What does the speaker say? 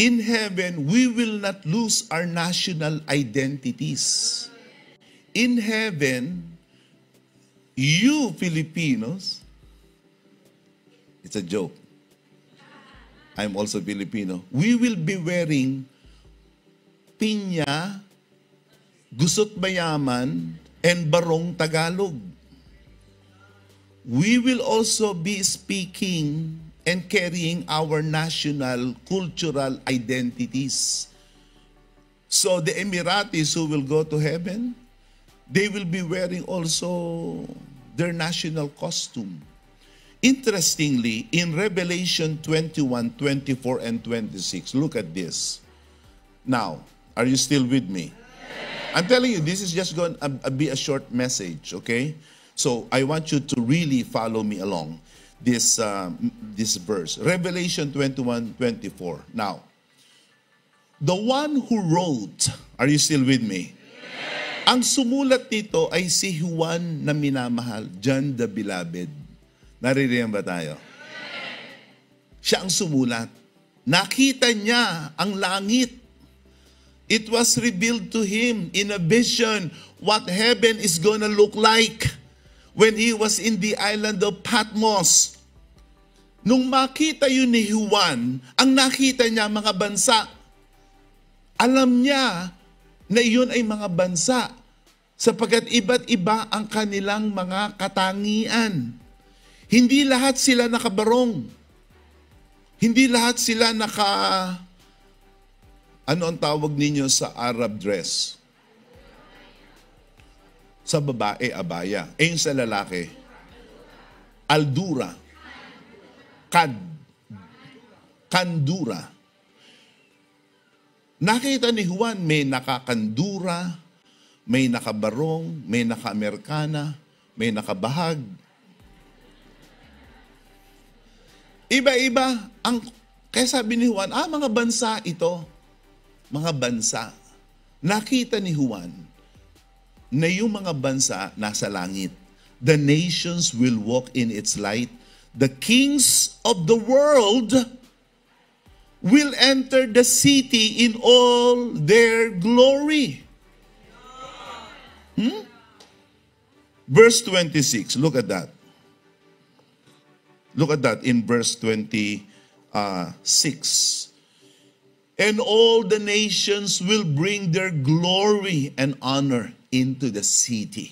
In heaven, we will not lose our national identities. In heaven, you Filipinos, it's a joke. I'm also Filipino. We will be wearing pinya, gusot mayaman, and barong Tagalog. We will also be speaking and carrying our national cultural identities. So the Emiratis who will go to heaven, they will be wearing also their national costume. Interestingly, in Revelation 21, 24, and 26, look at this. Now, are you still with me? I'm telling you, this is just going to be a short message, okay? So I want you to really follow me along this verse. Revelation 21, 24. Now, the one who wrote, are you still with me? Ang sumulat nito ay si Juan na minamahal, John the Beloved. Naririyan ba tayo? Siya ang sumulat. Nakita niya ang langit. It was revealed to him in a vision what heaven is gonna look like when he was in the island of Patmos. Nung makita yun ni Juan, ang nakita niya mga bansa. Alam niya na iyon ay mga bansa sapagkat iba't iba ang kanilang mga katangian. Hindi lahat sila nakabarong. Hindi lahat sila ano ang tawag ninyo sa Arab dress? Sa babae, abaya. Yung sa lalaki, aldura. Kandura. Nakita ni Juan, may nakakandura, may nakabarong, may naka-Amerikana, may nakabahag. Iba-iba. Kaya sabi ni Juan, mga bansa ito. Mga bansa. Nakita ni Juan na yung mga bansa nasa langit. The nations will walk in its light. The kings of the world will enter the city in all their glory. Verse 26, look at that. Look at that in verse 26. And all the nations will bring their glory and honor into the city.